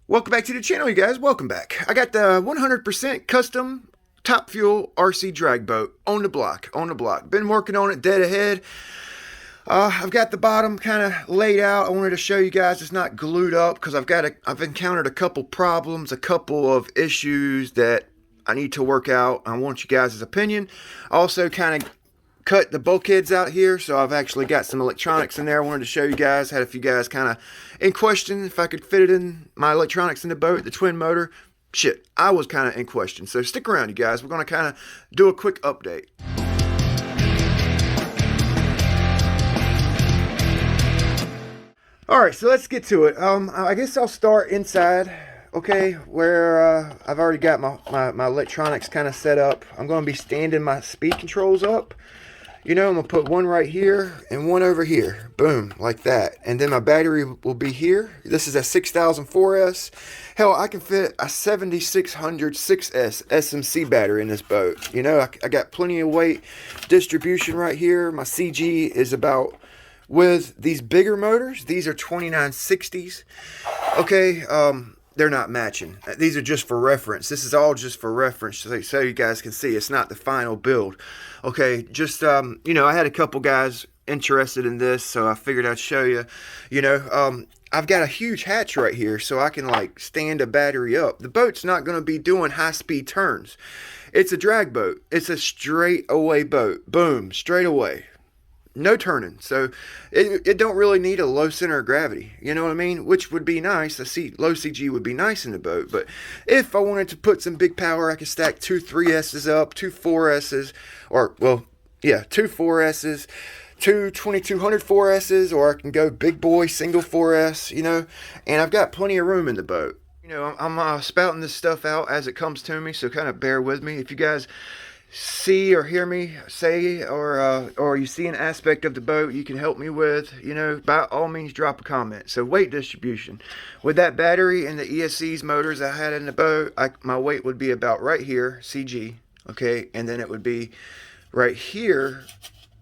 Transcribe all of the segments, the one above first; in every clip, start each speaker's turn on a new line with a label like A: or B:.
A: Welcome back to the channel, you guys. Welcome back. I got the 100% custom top fuel RC drag boat on the block. Been working on it dead ahead. I've got the bottom kind of laid out. I wanted to show you guys it's not glued up because I've encountered a couple problems, a couple of issues that I need to work out. I want you guys' opinion. Also kind of cut the bulkheads out here, so I've actually got some electronics in there. I wanted to show you guys. Had a few guys kind of in question if I could fit it in my electronics in the boat, the twin motor. Shit, I was kind of in question. So stick around, you guys. We're going to kind of do a quick update. All right, so let's get to it. I guess I'll start inside. Okay, where I've already got my electronics kind of set up. I'm going to be standing my speed controls up. You know, I'm going to put one right here and one over here. Boom, like that. And then my battery will be here. This is a 6004S. Hell, I can fit a 7600 6S SMC battery in this boat. You know, I got plenty of weight distribution right here. My CG is about, with these bigger motors, these are 2960s. Okay, they're not matching. These are just for reference. This is all just for reference, so you guys can see it's not the final build. Okay, just you know, I had a couple guys interested in this, so I figured I'd show you. You know, I've got a huge hatch right here, so I can like stand a battery up. The boat's not going to be doing high-speed turns. It's a drag boat. It's a straight away boat. Boom, straight away. No turning, so it don't really need a low center of gravity, you know what I mean, which would be nice. Low CG would be nice in the boat, but if I wanted to put some big power, I could stack two 3S's up, two 4S's, or, well, yeah, two 4S's, two 2200 4S's, or I can go big boy single 4S, you know, and I've got plenty of room in the boat. You know, I'm spouting this stuff out as it comes to me, so kind of bear with me. If you guys see or hear me say, or you see an aspect of the boat you can help me with, you know, by all means drop a comment. So weight distribution with that battery and the ESC's motors I had in the boat, my weight would be about right here, CG, okay, and then it would be right here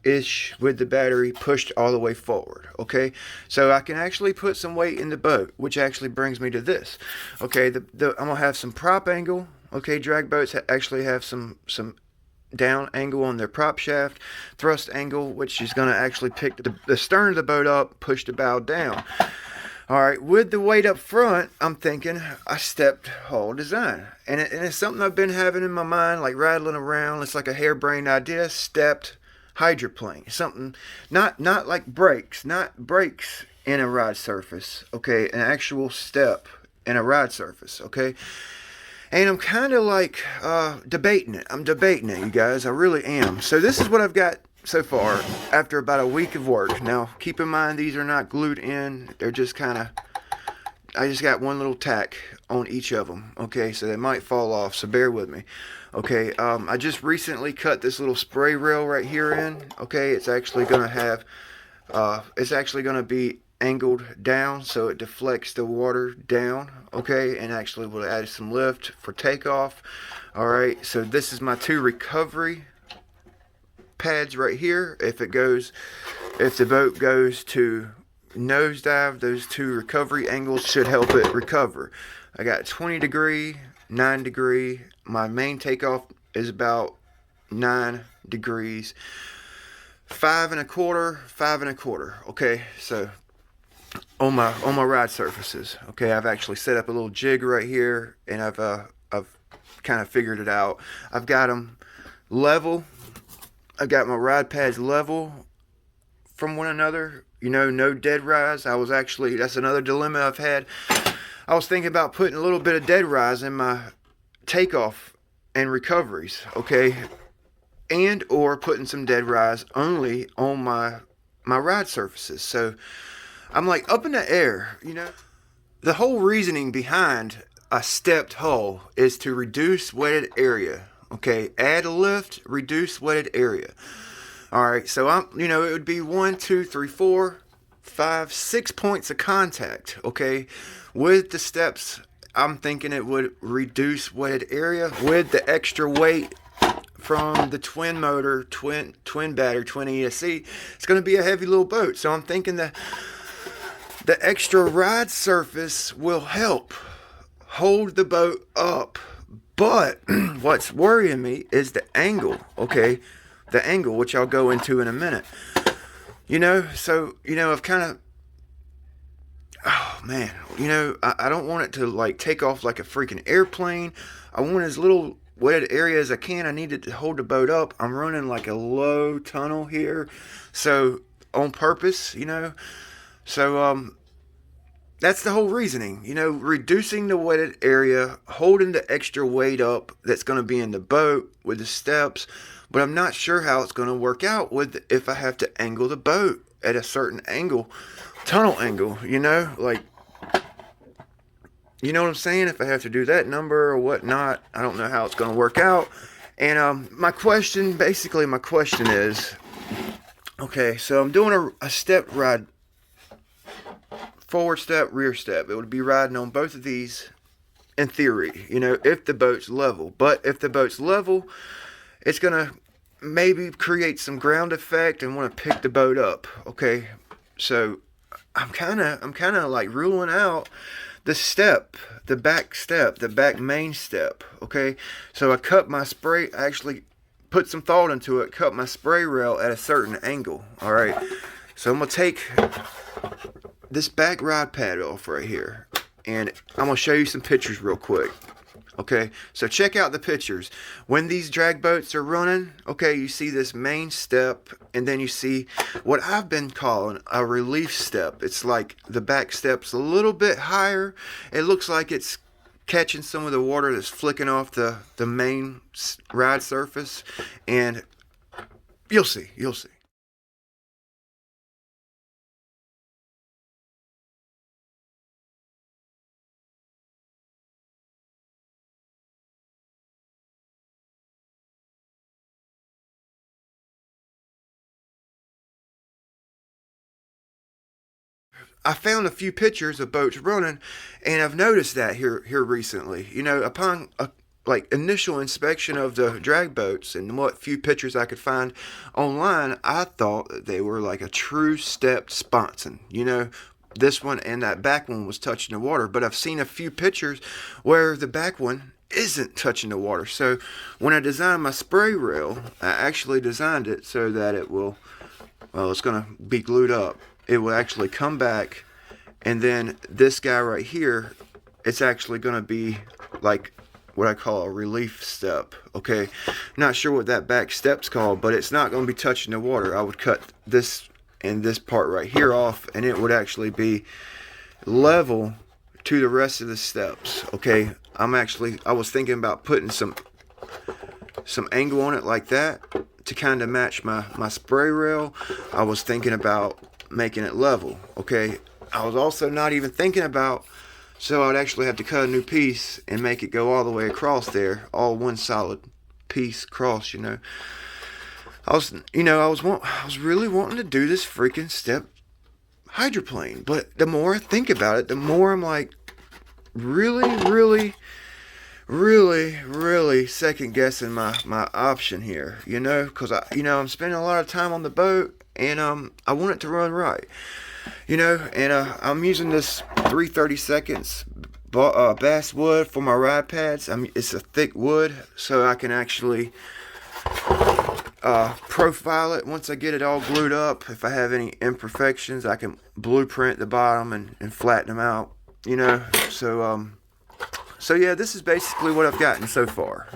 A: ish with the battery pushed all the way forward. Okay, so I can actually put some weight in the boat, which actually brings me to this. Okay, I'm gonna have some prop angle. Okay, drag boats actually have some down angle on their prop shaft, thrust angle, which is going to actually pick the stern of the boat up, push the bow down. All right, with the weight up front, I'm thinking a stepped hull design, and it's something I've been having in my mind, like rattling around. It's like a harebrained idea. Stepped hydroplane, something not like brakes, not brakes in a ride surface. Okay, an actual step in a ride surface. Okay. And I'm kind of like debating it. I'm debating it, you guys. I really am. So this is what I've got so far after about a week of work. Now, keep in mind, these are not glued in. They're just kind of, I just got one little tack on each of them. Okay, so they might fall off, so bear with me. Okay, I just recently cut this little spray rail right here in. Okay, it's actually going to have, it's actually going to be angled down so it deflects the water down, okay, and actually will add some lift for takeoff. All right, so this is my two recovery pads right here. If the boat goes to nosedive, those two recovery angles should help it recover. I got 20 degree, 9 degree. My main takeoff is about 9 degrees. 5 1/4, 5 1/4. Okay, so on my ride surfaces. Okay, I've actually set up a little jig right here, and I've kind of figured it out. I've got them level. I've got my ride pads level from one another. You know, no dead rise. That's another dilemma I've had. I was thinking about putting a little bit of dead rise in my takeoff and recoveries. Okay, and or putting some dead rise only on my ride surfaces. So I'm like up in the air, you know. The whole reasoning behind a stepped hull is to reduce wetted area. Okay, add a lift, reduce wetted area. All right, so you know, it would be 1, 2, 3, 4, 5, 6 points of contact. Okay, with the steps, I'm thinking it would reduce wetted area with the extra weight from the twin motor, twin battery, twin ESC. It's going to be a heavy little boat, so I'm thinking that the extra ride surface will help. hold the boat up. But what's worrying me is the angle, okay? The angle, which I'll go into in a minute. So, I've kind of, oh man, I don't want it to like take off like a freaking airplane. I want as little wetted area as I can. I need it to hold the boat up. I'm running like a low tunnel here. So, on purpose, So, that's the whole reasoning, reducing the wetted area, holding the extra weight up that's going to be in the boat with the steps. But I'm not sure how it's going to work out if I have to angle the boat at a certain angle, tunnel angle, like, you know what I'm saying? If I have to do that number or whatnot, I don't know how it's going to work out. And my question is, okay, so I'm doing a step ride. Forward step, rear step. It would be riding on both of these in theory, if the boat's level. But if the boat's level, it's going to maybe create some ground effect and want to pick the boat up. Okay, so I'm kind of like ruling out the step, the back main step. Okay, so I cut my spray, actually put some thought into it, cut my spray rail at a certain angle. All right, so I'm going to take this back rod pad off right here, and I'm going to show you some pictures real quick. Okay, so check out the pictures. When these drag boats are running, okay, you see this main step, and then you see what I've been calling a relief step. It's like the back step's a little bit higher. It looks like it's catching some of the water that's flicking off the main ride surface, and you'll see. I found a few pictures of boats running, and I've noticed that here recently. Upon a like initial inspection of the drag boats and what few pictures I could find online, I thought that they were like a true stepped sponson. This one and that back one was touching the water, but I've seen a few pictures where the back one isn't touching the water. So when I designed my spray rail, I actually designed it so that it's going to be glued up. It will actually come back, and then this guy right here, it's actually going to be like what I call a relief step. Okay, not sure what that back step's called, but it's not going to be touching the water. I would cut this and this part right here off, and it would actually be level to the rest of the steps. Okay, I was thinking about putting some angle on it like that to kind of match my spray rail. I was thinking about making it level. Okay, I was also not even thinking about, so I'd actually have to cut a new piece and make it go all the way across there, all one solid piece across. I was really wanting to do this freaking step hydroplane, but the more I think about it, the more I'm like really second guessing my option here, because I'm spending a lot of time on the boat, and I want it to run right, and I'm using this 3/32 bass wood for my ride pads. It's a thick wood, so I can actually profile it once I get it all glued up. If I have any imperfections, I can blueprint the bottom and flatten them out, so yeah, this is basically what I've gotten so far.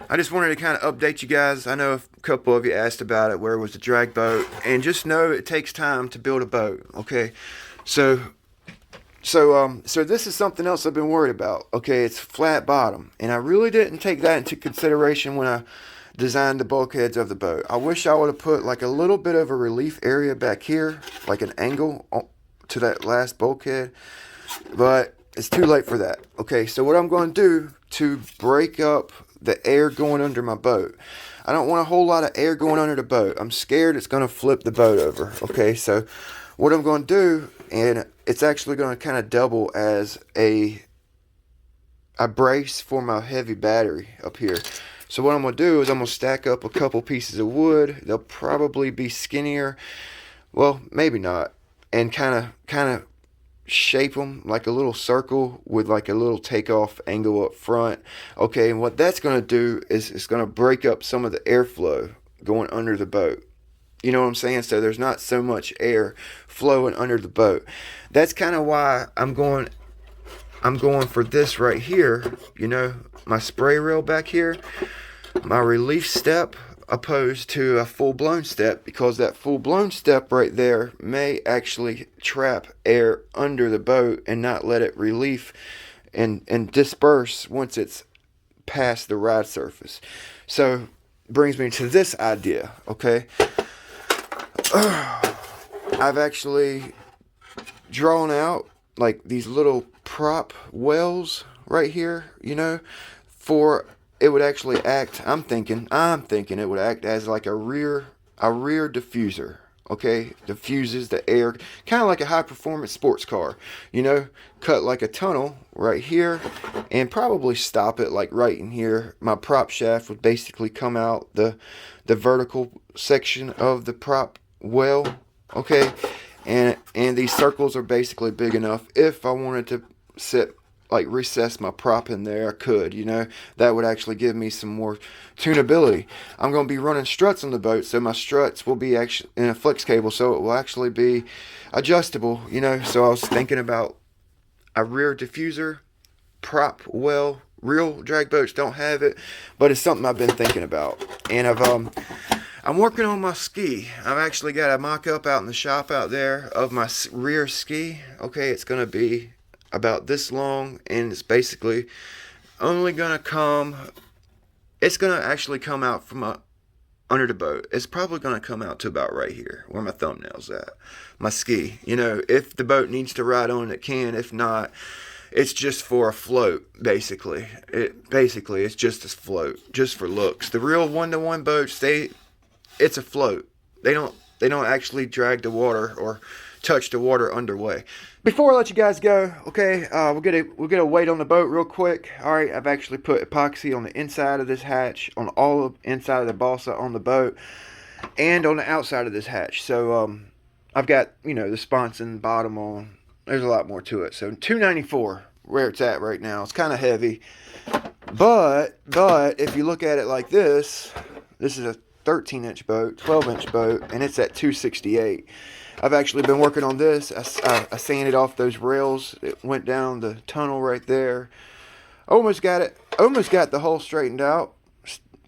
A: I just wanted to kind of update you guys. I know a couple of you asked about it, where was the drag boat, and just know it takes time to build a boat. Okay, so this is something else I've been worried about. Okay, it's flat bottom, and I really didn't take that into consideration when I designed the bulkheads of the boat. I wish I would have put like a little bit of a relief area back here, like an angle to that last bulkhead, but it's too late for that. Okay, so what I'm going to do to break up the air going under my boat, I don't want a whole lot of air going under the boat. I'm scared it's going to flip the boat over. Okay, so what I'm going to do, and it's actually going to kind of double as a brace for my heavy battery up here. So what I'm going to do is I'm going to stack up a couple pieces of wood. They'll probably be skinnier. Well, maybe not. And kind of shape them like a little circle with like a little takeoff angle up front. Okay, and what that's going to do is it's going to break up some of the airflow going under the boat. You know what I'm saying? So there's not so much air flowing under the boat. That's kind of why I'm going for this right here, you know, my spray rail back here, my relief step opposed to a full-blown step, because that full-blown step right there may actually trap air under the boat and not let it relief and disperse once it's past the ride surface. So brings me to this idea, okay? I've actually drawn out like these little prop wells right here, you know, for it would actually act, I'm thinking it would act as like a rear diffuser. Okay, diffuses the air, kind of like a high performance sports car, you know, cut like a tunnel right here and probably stop it like right in here. My prop shaft would basically come out the vertical section of the prop well, okay, and these circles are basically big enough. If I wanted to recess my prop in there, I could, you know. That would actually give me some more tunability. I'm going to be running struts on the boat, so my struts will be actually in a flex cable, so it will actually be adjustable, you know. So I was thinking about a rear diffuser prop well. Real drag boats don't have it, but it's something I've been thinking about. And I'm working on my ski. I've actually got a mock-up out in the shop out there of my rear ski. Okay, it's going to be about this long, and it's basically only gonna it's gonna actually come out from under the boat. It's probably gonna come out to about right here where my thumbnail's at, my ski. You know, if the boat needs to ride on, it can. If not, it's just for a float. Basically it's just a float, just for looks. The real one-to-one boats, it's a float. They don't actually drag the water or touch the water underway. Before I let you guys go, okay, we'll get a weight on the boat real quick. All right, I've actually put epoxy on the inside of this hatch, on all of inside of the balsa on the boat, and on the outside of this hatch. So I've got, you know, the sponson bottom on. There's a lot more to it. So 294 where it's at right now. It's kind of heavy, but if you look at it like this is a 13-inch boat, 12-inch boat, and it's at 268. I've actually been working on this. I sanded off those rails. It went down the tunnel right there. Almost got the hole straightened out.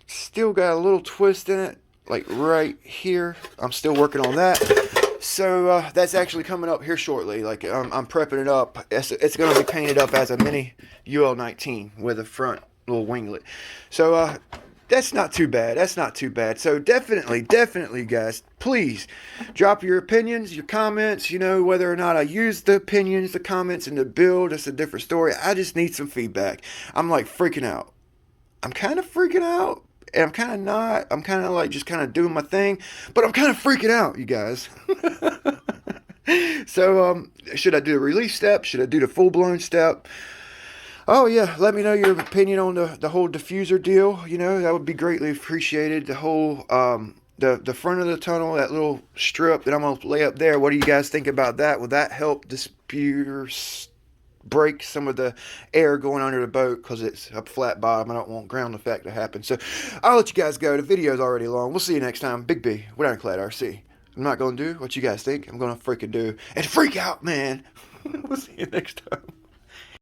A: Still got a little twist in it, like right here. I'm still working on that. So that's actually coming up here shortly. Like I'm prepping it up. It's going to be painted up as a mini UL19 with a front little winglet. So that's not too bad. So definitely, guys, please drop your opinions, your comments. You know, whether or not I use the opinions, the comments in the build, it's a different story. I just need some feedback. I'm like freaking out. I'm kind of freaking out, and I'm kind of not. I'm kind of like just kind of doing my thing, but I'm kind of freaking out, you guys. So, should I do the release step? Should I do the full-blown step? Oh, yeah, let me know your opinion on the whole diffuser deal. You know, that would be greatly appreciated. The whole, the front of the tunnel, that little strip that I'm going to lay up there. What do you guys think about that? Will that help break some of the air going under the boat, because it's a flat bottom? I don't want ground effect to happen. So I'll let you guys go. The video's already long. We'll see you next time. Big B, we're Ironclad RC. I'm not going to do what you guys think I'm going to freaking do. And freak out, man. We'll see you next time.